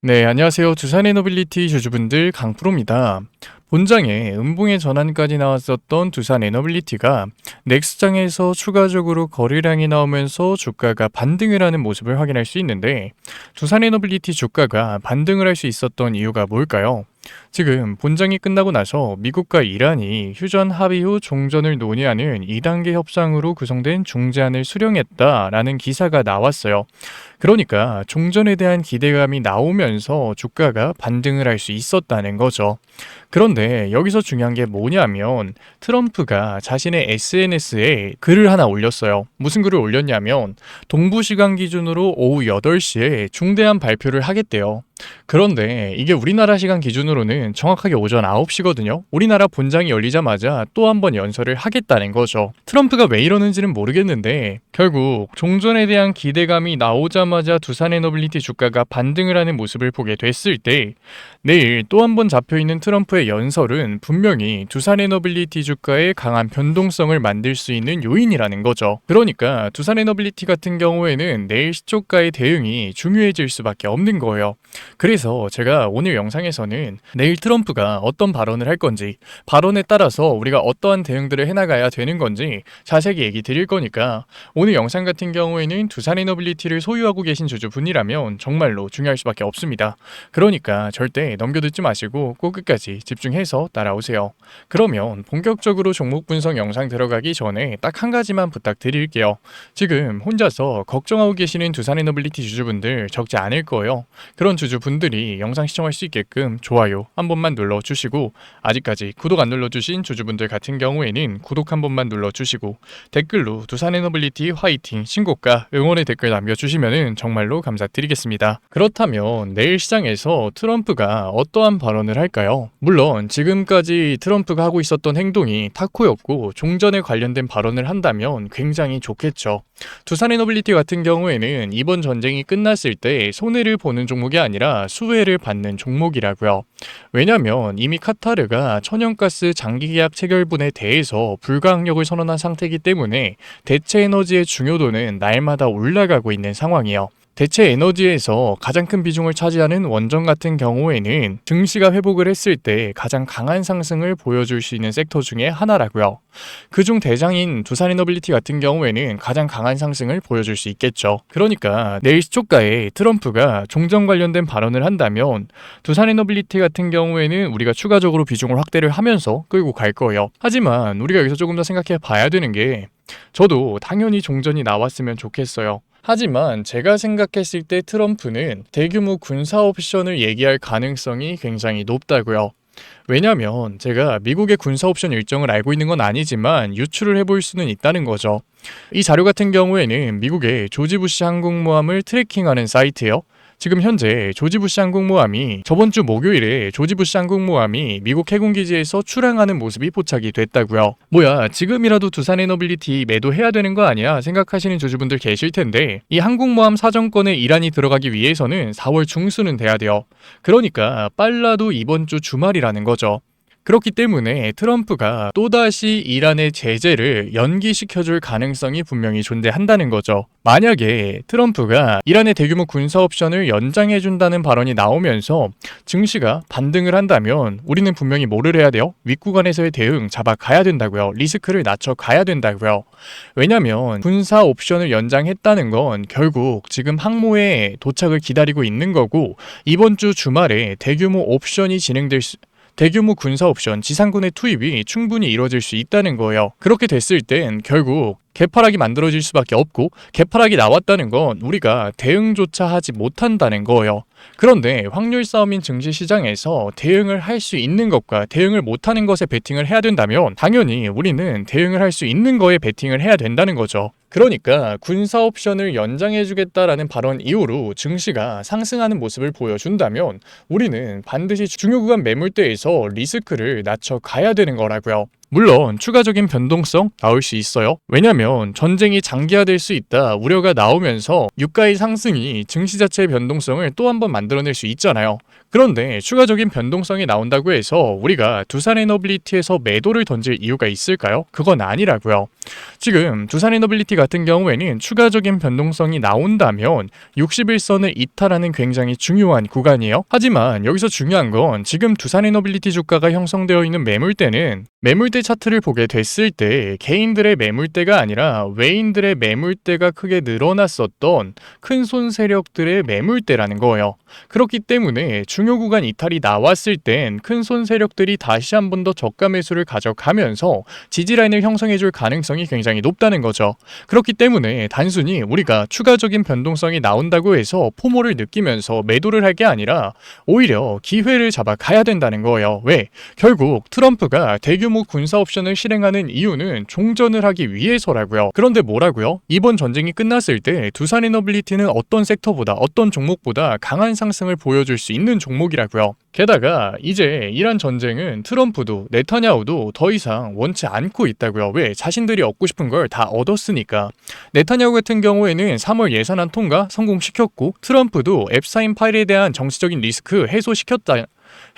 네, 안녕하세요. 두산 에너빌리티 주주분들 강프로입니다. 본장에 음봉의 전환까지 나왔었던 두산 에너빌리티가 넥스장에서 추가적으로 거래량이 나오면서 주가가 반등을 하는 모습을 확인할 수 있는데 두산 에너빌리티 주가가 반등을 할 수 있었던 이유가 뭘까요? 지금 본장이 끝나고 나서 미국과 이란이 휴전 합의 후 종전을 논의하는 2단계 협상으로 구성된 중재안을 수령했다라는 기사가 나왔어요. 그러니까 종전에 대한 기대감이 나오면서 주가가 반등을 할 수 있었다는 거죠. 그런데 여기서 중요한 게 뭐냐면 트럼프가 자신의 SNS에 글을 하나 올렸어요. 무슨 글을 올렸냐면 동부 시간 기준으로 오후 8시에 중대한 발표를 하겠대요. 그런데 이게 우리나라 시간 기준으로는 정확하게 오전 9시거든요. 우리나라 본장이 열리자마자 또 한 번 연설을 하겠다는 거죠. 트럼프가 왜 이러는지는 모르겠는데 결국 종전에 대한 기대감이 나오자마자 두산 에너빌리티 주가가 반등을 하는 모습을 보게 됐을 때 내일 또 한 번 잡혀있는 트럼프의 연설은 분명히 두산 에너빌리티 주가의 강한 변동성을 만들 수 있는 요인이라는 거죠. 그러니까 두산 에너빌리티 같은 경우에는 내일 시초가의 대응이 중요해질 수밖에 없는 거예요. 그래서 제가 오늘 영상에서는 내일 트럼프가 어떤 발언을 할 건지, 발언에 따라서 우리가 어떠한 대응들을 해나가야 되는 건지 자세히 얘기 드릴 거니까 오늘 영상 같은 경우에는 두산 에너빌리티를 소유하고 계신 주주분이라면 정말로 중요할 수밖에 없습니다. 그러니까 절대 넘겨듣지 마시고 꼭 끝까지 집중해서 따라오세요. 그러면 본격적으로 종목 분석 영상 들어가기 전에 딱 한 가지만 부탁드릴게요. 지금 혼자서 걱정하고 계시는 두산 에너빌리티 주주분들 적지 않을 거예요. 그런 주주분들이 영상 시청할 수 있게끔 좋아요 한 번만 눌러주시고 아직까지 구독 안 눌러주신 주주분들 같은 경우에는 구독 한 번만 눌러주시고 댓글로 두산 에너빌리티 화이팅 신고가 응원의 댓글 남겨주시면 정말로 감사드리겠습니다. 그렇다면 내일 시장에서 트럼프가 어떠한 발언을 할까요? 물론 지금까지 트럼프가 하고 있었던 행동이 타코였고 종전에 관련된 발언을 한다면 굉장히 좋겠죠. 두산 에너빌리티 같은 경우에는 이번 전쟁이 끝났을 때 손해를 보는 종목이 아니라 수혜를 받는 종목이라고요. 왜냐면 이미 카타르가 천연가스 장기계약 체결분에 대해서 불가항력을 선언한 상태이기 때문에 대체 에너지의 중요도는 날마다 올라가고 있는 상황이에요. 대체 에너지에서 가장 큰 비중을 차지하는 원전 같은 경우에는 증시가 회복을 했을 때 가장 강한 상승을 보여줄 수 있는 섹터 중에 하나라고요. 그중 대장인 두산 에너빌리티 같은 경우에는 가장 강한 상승을 보여줄 수 있겠죠. 그러니까 내일 시초가에 트럼프가 종전 관련된 발언을 한다면 두산 에너빌리티 같은 경우에는 우리가 추가적으로 비중을 확대를 하면서 끌고 갈 거예요. 하지만 우리가 여기서 조금 더 생각해 봐야 되는 게 저도 당연히 종전이 나왔으면 좋겠어요. 하지만 제가 생각했을 때 트럼프는 대규모 군사 옵션을 얘기할 가능성이 굉장히 높다고요. 왜냐면 제가 미국의 군사 옵션 일정을 알고 있는 건 아니지만 유출을 해볼 수는 있다는 거죠. 이 자료 같은 경우에는 미국의 조지 부시 항공모함을 트래킹하는 사이트예요. 지금 현재 조지 부시 항공모함이 저번 주 목요일에 조지 부시 항공모함이 미국 해군기지에서 출항하는 모습이 포착이 됐다고요. 뭐야 지금이라도 두산 에너빌리티 매도해야 되는 거 아니야 생각하시는 주주분들 계실 텐데 이 항공모함 사정권에 이란이 들어가기 위해서는 4월 중순은 돼야 돼요. 그러니까 빨라도 이번 주 주말이라는 거죠. 그렇기 때문에 트럼프가 또다시 이란의 제재를 연기시켜줄 가능성이 분명히 존재한다는 거죠. 만약에 트럼프가 이란의 대규모 군사 옵션을 연장해준다는 발언이 나오면서 증시가 반등을 한다면 우리는 분명히 뭐를 해야 돼요? 윗구간에서의 대응 잡아가야 된다고요. 리스크를 낮춰가야 된다고요. 왜냐면 군사 옵션을 연장했다는 건 결국 지금 항모에 도착을 기다리고 있는 거고 이번 주 주말에 대규모 군사 옵션 지상군의 투입이 충분히 이루어질 수 있다는 거예요. 그렇게 됐을 땐 결국 개파락이 만들어질 수밖에 없고 개파락이 나왔다는 건 우리가 대응조차 하지 못한다는 거예요. 그런데 확률 싸움인 증시시장에서 대응을 할 수 있는 것과 대응을 못하는 것에 베팅을 해야 된다면 당연히 우리는 대응을 할 수 있는 거에 베팅을 해야 된다는 거죠. 그러니까 군사 옵션을 연장해주겠다라는 발언 이후로 증시가 상승하는 모습을 보여준다면 우리는 반드시 중요 구간 매물대에서 리스크를 낮춰가야 되는 거라고요. 물론 추가적인 변동성 나올 수 있어요. 왜냐면 전쟁이 장기화될 수 있다 우려가 나오면서 유가의 상승이 증시 자체의 변동성을 또 한 번 만들어낼 수 있잖아요. 그런데 추가적인 변동성이 나온다고 해서 우리가 두산에너빌리티에서 매도를 던질 이유가 있을까요? 그건 아니라고요. 지금 두산에너빌리티 같은 경우에는 추가적인 변동성이 나온다면 61선을 이탈하는 굉장히 중요한 구간이에요. 하지만 여기서 중요한 건 지금 두산에너빌리티 주가가 형성되어 있는 매물대는 매물대 차트를 보게 됐을 때 개인들의 매물대가 아니라 외인들의 매물대가 크게 늘어났었던 큰 손 세력들의 매물대라는 거예요. 그렇기 때문에 중요 구간 이탈이 나왔을 땐 큰 손 세력들이 다시 한 번 더 저가 매수를 가져가면서 지지라인을 형성해줄 가능성이 굉장히 높다는 거죠. 그렇기 때문에 단순히 우리가 추가적인 변동성이 나온다고 해서 포모를 느끼면서 매도를 할 게 아니라 오히려 기회를 잡아 가야 된다는 거예요. 왜? 결국 트럼프가 대규모 군사 옵션을 실행하는 이유는 종전을 하기 위해서라고요. 그런데 뭐라고요? 이번 전쟁이 끝났을 때 두산에너빌리티는 어떤 섹터보다 어떤 종목보다 강한 상승을 보여줄 수 있는 종목이라고요. 게다가 이제 이란 전쟁은 트럼프도 네타냐후도 더 이상 원치 않고 있다고요. 왜? 자신들이 얻고 싶은 걸 다 얻었으니까. 네타냐후 같은 경우에는 3월 예산안 통과 성공시켰고 트럼프도 앱사인 파일에 대한 정치적인 리스크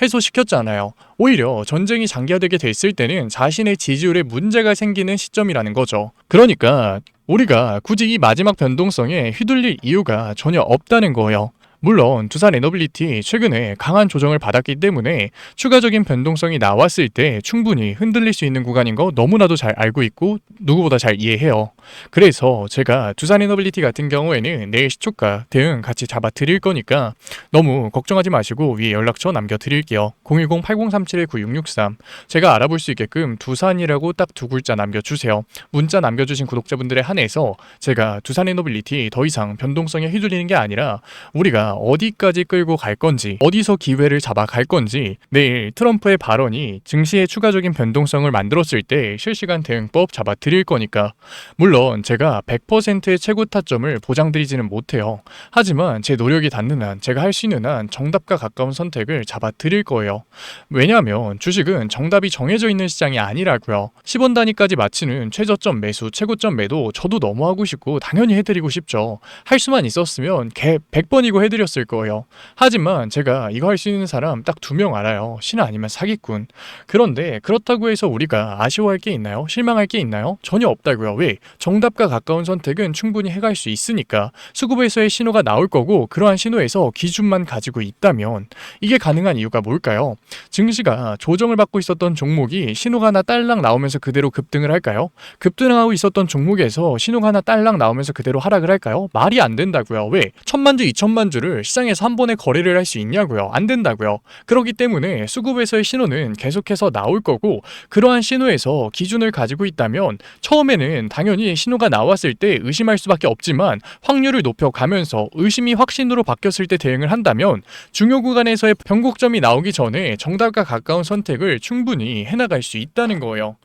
해소시켰잖아요. 오히려 전쟁이 장기화되게 됐을 때는 자신의 지지율에 문제가 생기는 시점이라는 거죠. 그러니까 우리가 굳이 이 마지막 변동성에 휘둘릴 이유가 전혀 없다는 거예요. 물론 두산에너빌리티 최근에 강한 조정을 받았기 때문에 추가적인 변동성이 나왔을 때 충분히 흔들릴 수 있는 구간인 거 너무나도 잘 알고 있고 누구보다 잘 이해해요. 그래서 제가 두산에너빌리티 같은 경우에는 내일 시초가 대응 같이 잡아 드릴 거니까 너무 걱정하지 마시고 위에 연락처 남겨드릴게요. 010-8037-9663 제가 알아볼 수 있게끔 두산이라고 딱 두 글자 남겨주세요. 문자 남겨주신 구독자분들에 한해서 제가 두산에너빌리티 더 이상 변동성에 휘둘리는 게 아니라 우리가 어디까지 끌고 갈 건지, 어디서 기회를 잡아 갈 건지 내일 트럼프의 발언이 증시에 추가적인 변동성을 만들었을 때 실시간 대응법 잡아 드릴 거니까. 물론 제가 100%의 최고 타점을 보장드리지는 못해요. 하지만 제 노력이 닿는 한, 제가 할 수 있는 한 정답과 가까운 선택을 잡아 드릴 거예요. 왜냐하면 주식은 정답이 정해져 있는 시장이 아니라고요. 10원 단위까지 맞히는 최저점 매수, 최고점 매도 저도 너무 하고 싶고 당연히 해드리고 싶죠. 할 수만 있었으면 100번이고 해드렸을 거예요. 하지만 제가 이거 할 수 있는 사람 딱 2명 알아요. 신하 아니면 사기꾼. 그런데 그렇다고 해서 우리가 아쉬워할 게 있나요? 실망할 게 있나요? 전혀 없다고요. 왜? 정답과 가까운 선택은 충분히 해갈 수 있으니까. 수급에서의 신호가 나올 거고 그러한 신호에서 기준만 가지고 있다면 이게 가능한 이유가 뭘까요? 증시가 조정을 받고 있었던 종목이 신호가 하나 딸랑 나오면서 그대로 급등을 할까요? 급등하고 있었던 종목에서 신호가 하나 딸랑 나오면서 그대로 하락을 할까요? 말이 안 된다고요. 왜? 1000만 주, 2000만 주를 시장에서 한 번에 거래를 할 수 있냐고요. 안 된다고요. 그렇기 때문에 수급에서의 신호는 계속해서 나올 거고 그러한 신호에서 기준을 가지고 있다면 처음에는 당연히 신호가 나왔을 때 의심할 수밖에 없지만 확률을 높여가면서 의심이 확신으로 바뀌었을 때 대응을 한다면 중요 구간에서의 변곡점이 나오기 전에 정답과 가까운 선택을 충분히 해나갈 수 있다는 거예요.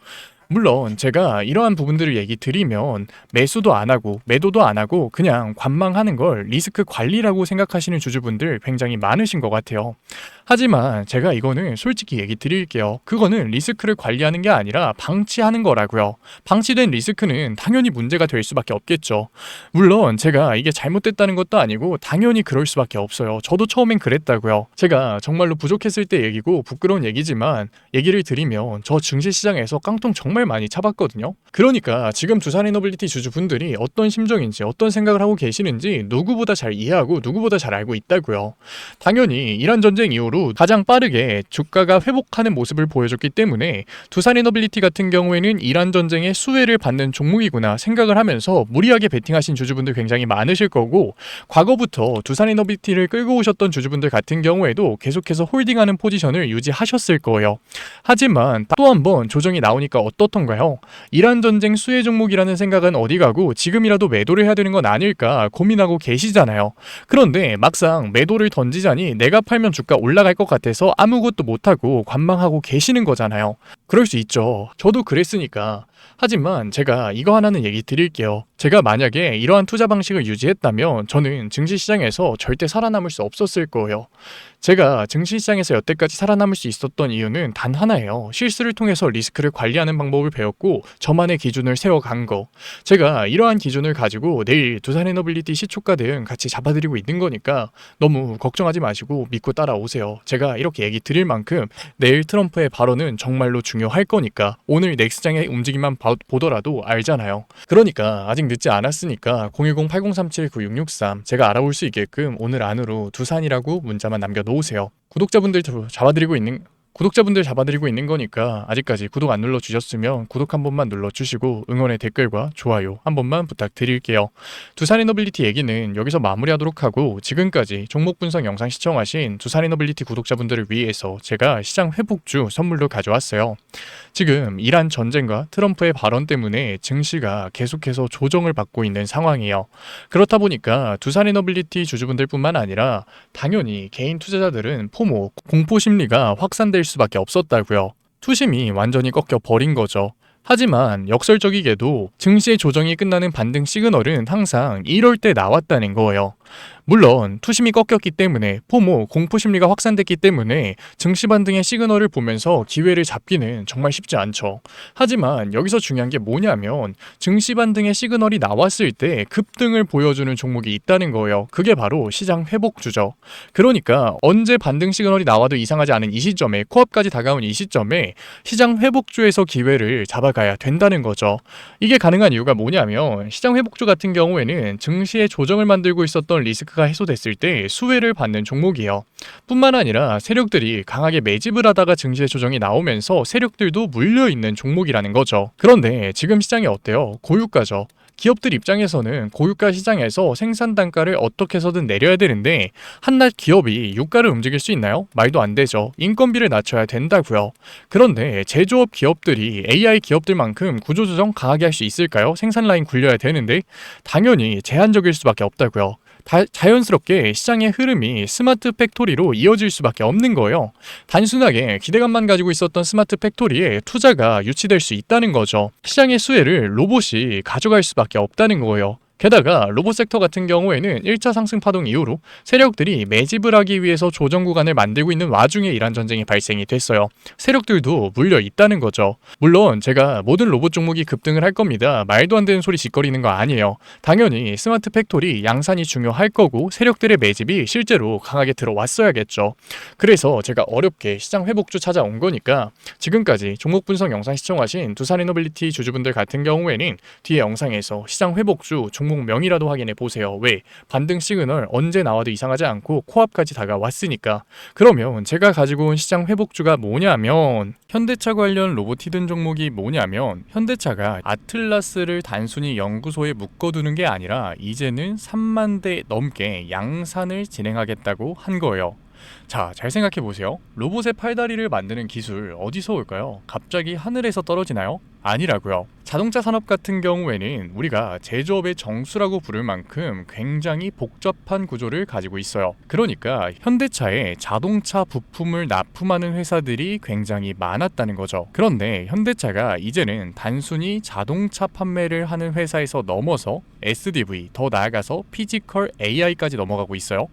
물론 제가 이러한 부분들을 얘기 드리면 매수도 안 하고 매도도 안 하고 그냥 관망하는 걸 리스크 관리라고 생각하시는 주주분들 굉장히 많으신 것 같아요. 하지만 제가 이거는 솔직히 얘기 드릴게요. 그거는 리스크를 관리하는 게 아니라 방치하는 거라고요. 방치된 리스크는 당연히 문제가 될 수밖에 없겠죠. 물론 제가 이게 잘못됐다는 것도 아니고 당연히 그럴 수밖에 없어요. 저도 처음엔 그랬다고요. 제가 정말로 부족했을 때 얘기고 부끄러운 얘기지만 얘기를 드리면 저 증시시장에서 깡통 정말 많이 차봤거든요. 그러니까 지금 두산에너빌리티 주주분들이 어떤 심정인지 어떤 생각을 하고 계시는지 누구보다 잘 이해하고 누구보다 잘 알고 있다고요. 당연히 이란 전쟁 이후로 가장 빠르게 주가가 회복하는 모습을 보여줬기 때문에 두산에너빌리티 같은 경우에는 이란 전쟁의 수혜를 받는 종목이구나 생각을 하면서 무리하게 베팅하신 주주분들 굉장히 많으실 거고 과거부터 두산에너빌리티를 끌고 오셨던 주주분들 같은 경우에도 계속해서 홀딩하는 포지션을 유지하셨을 거예요. 하지만 또 한 번 조정이 나오니까 있었던가요? 이란 전쟁 수혜 종목이라는 생각은 어디 가고 지금이라도 매도를 해야 되는 건 아닐까 고민하고 계시잖아요. 그런데 막상 매도를 던지자니 내가 팔면 주가 올라갈 것 같아서 아무것도 못하고 관망하고 계시는 거잖아요. 그럴 수 있죠. 저도 그랬으니까. 하지만 제가 이거 하나는 얘기 드릴게요. 제가 만약에 이러한 투자 방식을 유지했다면 저는 증시시장에서 절대 살아남을 수 없었을 거예요. 제가 증시시장에서 여태까지 살아남을 수 있었던 이유는 단 하나예요. 실수를 통해서 리스크를 관리하는 방법을 배웠고 저만의 기준을 세워간 거. 제가 이러한 기준을 가지고 내일 두산에너빌리티 시초가 대응 같이 잡아드리고 있는 거니까 너무 걱정하지 마시고 믿고 따라오세요. 제가 이렇게 얘기 드릴 만큼 내일 트럼프의 발언은 정말로 중요할 거니까 오늘 넥스장의 움직임만 보더라도 알잖아요. 그러니까 아직 늦지 않았으니까 010-8037-9663 제가 알아볼 수 있게끔 오늘 안으로 두산이라고 문자만 남겨놓으세요. 구독자분들 잡아드리고 있는 거니까 아직까지 구독 안 눌러주셨으면 구독 한 번만 눌러주시고 응원의 댓글과 좋아요 한 번만 부탁드릴게요. 두산에너빌리티 얘기는 여기서 마무리하도록 하고 지금까지 종목 분석 영상 시청하신 두산에너빌리티 구독자분들을 위해서 제가 시장 회복주 선물로 가져왔어요. 지금 이란 전쟁과 트럼프의 발언 때문에 증시가 계속해서 조정을 받고 있는 상황이에요. 그렇다 보니까 두산에너빌리티 주주분들뿐만 아니라 당연히 개인 투자자들은 포모, 공포 심리가 확산될 수밖에 없었다고요. 투심이 완전히 꺾여 버린 거죠. 하지만 역설적이게도 증시의 조정이 끝나는 반등 시그널은 항상 이럴 때 나왔다는 거예요. 물론 투심이 꺾였기 때문에 포모, 공포 심리가 확산됐기 때문에 증시 반등의 시그널을 보면서 기회를 잡기는 정말 쉽지 않죠. 하지만 여기서 중요한 게 뭐냐면 증시 반등의 시그널이 나왔을 때 급등을 보여주는 종목이 있다는 거예요. 그게 바로 시장 회복주죠. 그러니까 언제 반등 시그널이 나와도 이상하지 않은 이 시점에 코앞까지 다가온 이 시점에 시장 회복주에서 기회를 잡아가야 된다는 거죠. 이게 가능한 이유가 뭐냐면 시장 회복주 같은 경우에는 증시의 조정을 만들고 있었던 리스크가 해소됐을 때 수혜를 받는 종목이에요. 뿐만 아니라 세력들이 강하게 매집을 하다가 증시의 조정이 나오면서 세력들도 물려있는 종목이라는 거죠. 그런데 지금 시장이 어때요? 고유가죠. 기업들 입장에서는 고유가 시장에서 생산 단가를 어떻게 해서든 내려야 되는데 한낱 기업이 유가를 움직일 수 있나요? 말도 안 되죠. 인건비를 낮춰야 된다고요. 그런데 제조업 기업들이 AI 기업들만큼 구조조정 강하게 할 수 있을까요? 생산 라인 굴려야 되는데 당연히 제한적일 수밖에 없다고요. 자연스럽게 시장의 흐름이 스마트 팩토리로 이어질 수밖에 없는 거예요. 단순하게 기대감만 가지고 있었던 스마트 팩토리에 투자가 유치될 수 있다는 거죠. 시장의 수혜를 로봇이 가져갈 수밖에 없다는 거예요. 게다가 로봇 섹터 같은 경우에는 1차 상승 파동 이후로 세력들이 매집을 하기 위해서 조정 구간을 만들고 있는 와중에 이란 전쟁이 발생이 됐어요. 세력들도 물려 있다는 거죠. 물론 제가 모든 로봇 종목이 급등을 할 겁니다. 말도 안 되는 소리 짓거리는 거 아니에요. 당연히 스마트 팩토리 양산이 중요할 거고 세력들의 매집이 실제로 강하게 들어왔어야겠죠. 그래서 제가 어렵게 시장 회복주 찾아온 거니까 지금까지 종목 분석 영상 시청하신 두산에너빌리티 주주분들 같은 경우에는 뒤에 영상에서 시장 회복주 종목 명이라도 확인해 보세요. 왜? 반등 시그널 언제 나와도 이상하지 않고 코앞까지 다가왔으니까. 그러면 제가 가지고 온 시장 회복주가 뭐냐면 현대차 관련 로봇 히든 종목이 뭐냐면 현대차가 아틀라스를 단순히 연구소에 묶어두는 게 아니라 이제는 3만 대 넘게 양산을 진행하겠다고 한 거예요. 자, 잘 생각해 보세요. 로봇의 팔다리를 만드는 기술 어디서 올까요? 갑자기 하늘에서 떨어지나요? 아니라고요. 자동차 산업 같은 경우에는 우리가 제조업의 정수라고 부를 만큼 굉장히 복잡한 구조를 가지고 있어요. 그러니까 현대차에 자동차 부품을 납품하는 회사들이 굉장히 많았다는 거죠. 그런데 현대차가 이제는 단순히 자동차 판매를 하는 회사에서 넘어서 SDV, 더 나아가서 피지컬 AI까지 넘어가고 있어요.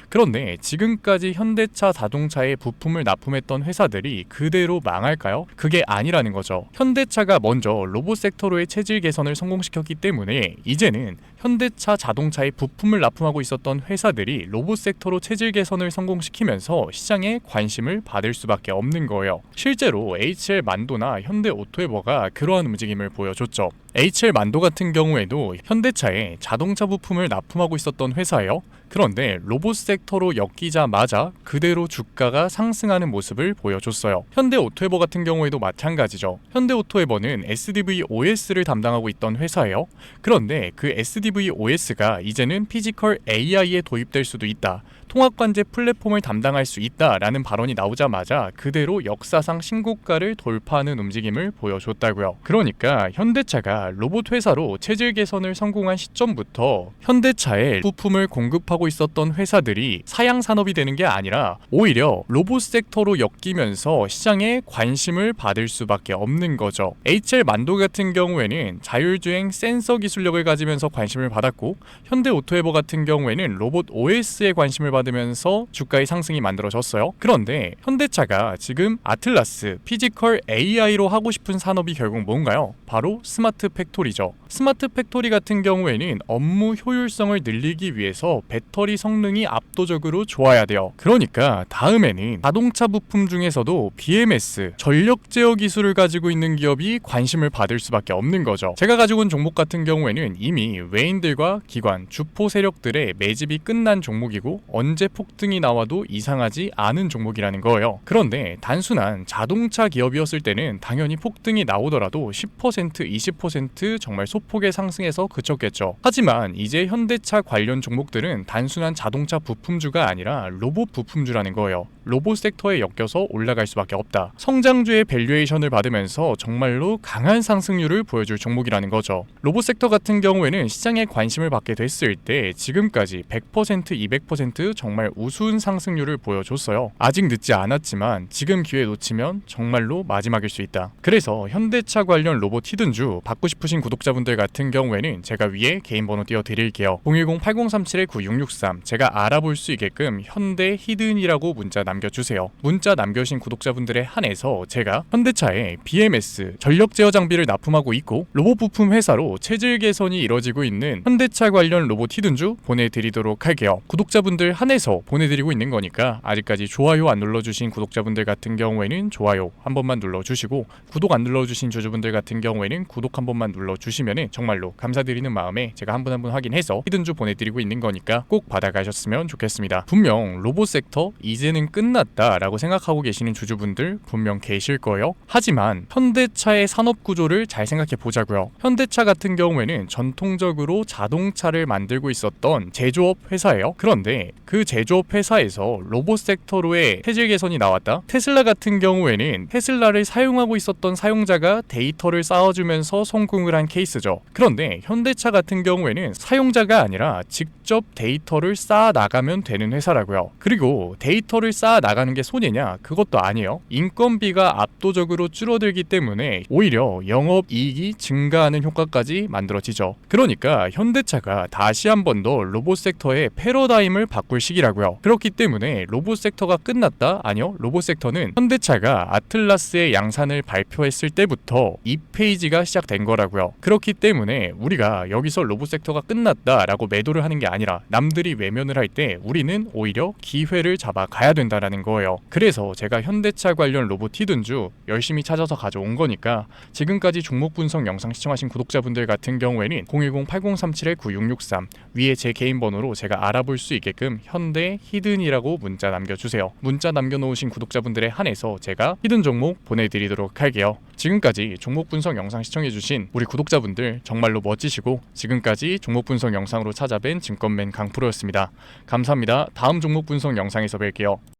그런데 지금까지 현대차 자동차에 부품을 납품했던 회사들이 그대로 망할까요? 그게 아니라는 거죠. 현대차가 먼저 로봇 섹터로의 체질 개선을 성공시켰기 때문에 이제는 현대차 자동차에 부품을 납품하고 있었던 회사들이 로봇 섹터로 체질 개선을 성공시키면서 시장에 관심을 받을 수밖에 없는 거예요. 실제로 HL 만도나 현대 오토에버가 그러한 움직임을 보여줬죠. HL 만도 같은 경우에도 현대차에 자동차 부품을 납품하고 있었던 회사예요. 그런데 로봇 섹터로 엮이자마자 그대로 주가가 상승하는 모습을 보여줬어요. 현대 오토에버 같은 경우에도 마찬가지죠. 현대 오토에버는 SDV OS를 담당하고 있던 회사예요. 그런데 그 SDV OS가 이제는 피지컬 AI에 도입될 수도 있다. 통합관제 플랫폼을 담당할 수 있다라는 발언이 나오자마자 그대로 역사상 신고가를 돌파하는 움직임을 보여줬다고요. 그러니까 현대차가 로봇 회사로 체질 개선을 성공한 시점부터 현대차에 부품을 공급하고 있었던 회사들이 사양 산업이 되는 게 아니라 오히려 로봇 섹터로 엮이면서 시장에 관심을 받을 수밖에 없는 거죠. HL 만도 같은 경우에는 자율주행 센서 기술력을 가지면서 관심을 받았고, 현대오토에버 같은 경우에는 로봇 OS에 관심을 받으면서 주가의 상승이 만들어졌어요. 그런데 현대차가 지금 아틀라스, 피지컬 AI로 하고 싶은 산업이 결국 뭔가요? 바로 스마트 팩토리죠. 스마트 팩토리 같은 경우에는 업무 효율성을 늘리기 위해서 배터리 성능이 압도적으로 좋아야 돼요. 그러니까 다음에는 자동차 부품 중에서도 BMS, 전력 제어 기술을 가지고 있는 기업이 관심을 받을 수밖에 없는 거죠. 제가 가지고 온 종목 같은 경우에는 이미 외인들과 기관, 주포 세력들의 매집이 끝난 종목이고 언제 폭등이 나와도 이상하지 않은 종목이라는 거예요. 그런데 단순한 자동차 기업이었을 때는 당연히 폭등이 나오더라도 10%, 20% 정말 소폭의 상승에서 그쳤겠죠. 하지만 이제 현대차 관련 종목들은 단순한 자동차 부품주가 아니라 로봇 부품주라는 거예요. 로봇 섹터에 엮여서 올라갈 수밖에 없다. 성장주의 밸류에이션을 받으면서 정말로 강한 상승률을 보여줄 종목이라는 거죠. 로봇 섹터 같은 경우에는 시장에 관심을 받게 됐을 때 지금까지 100%, 200% 정말 우스운 상승률을 보여줬어요. 아직 늦지 않았지만 지금 기회 놓치면 정말로 마지막일 수 있다. 그래서 현대차 관련 로봇 히든주 받고 싶으신 구독자분들 같은 경우에는 제가 위에 개인 번호 띄워드릴게요. 010-8037-9663 제가 알아볼 수 있게끔 현대 히든이라고 문자 남겨주세요. 문자 남겨주신 구독자분들에 한해서 제가 현대차에 BMS 전력 제어 장비를 납품하고 있고 로봇 부품 회사로 체질 개선이 이뤄지고 있는 현대차 관련 로봇 히든주 보내드리도록 할게요. 구독자분들 한해서 보내드리고 있는 거니까 아직까지 좋아요 안 눌러주신 구독자분들 같은 경우에는 좋아요 한 번만 눌러주시고, 구독 안 눌러주신 주주분들 같은 경우에는 구독 한 번만 눌러주시면 정말로 감사드리는 마음에 제가 한 분 한 분 확인해서 히든주 보내드리고 있는 거니까 꼭 받아가셨으면 좋겠습니다. 분명 로봇 섹터 이제는 끝났다 라고 생각하고 계시는 주주분들 분명 계실 거예요. 하지만 현대차의 산업 구조를 잘 생각해 보자고요. 현대차 같은 경우에는 전통적으로 자동차를 만들고 있었던 제조업 회사예요. 그런데 그 제조업 회사에서 로봇 섹터로의 체질 개선이 나왔다. 테슬라 같은 경우에는 테슬라를 사용하고 있었던 사용자가 데이터를 쌓아주면서 성공을 한 케이스죠. 그런데 현대차 같은 경우에는 사용자가 아니라 직접 데이터를 쌓아 나가면 되는 회사라고요. 그리고 데이터를 쌓아 나가는 게 손해냐? 그것도 아니에요. 인건비가 압도적으로 줄어들기 때문에 오히려 영업이익이 증가하는 효과까지 만들어지죠. 그러니까 현대차가 다시 한 번 더 로봇 섹터의 패러다임을 바꿀 시기라고요. 그렇기 때문에 로봇 섹터가 끝났다? 아니요. 로봇 섹터는 현대차가 아틀라스의 양산을 발표했을 때부터 2페이지가 시작된 거라고요. 그렇기 때문에 우리가 여기서 로봇 섹터가 끝났다라고 매도를 하는 게 아니라 남들이 외면을 할 때 우리는 오히려 기회를 잡아 가야 된다라는 거예요. 그래서 제가 현대차 관련 로봇 히든주 열심히 찾아서 가져온 거니까 지금까지 종목 분석 영상 시청하신 구독자분들 같은 경우에는 010-8037-9663 위에 제 개인 번호로 제가 알아볼 수 있게끔 현대 히든이라고 문자 남겨주세요. 문자 남겨놓으신 구독자분들에 한해서 제가 히든 종목 보내드리도록 할게요. 지금까지 종목 분석 영상 시청해주신 우리 구독자분들 정말로 멋지시고, 지금까지 종목 분석 영상으로 찾아뵌 증권맨 강프로였습니다. 감사합니다. 다음 종목 분석 영상에서 뵐게요.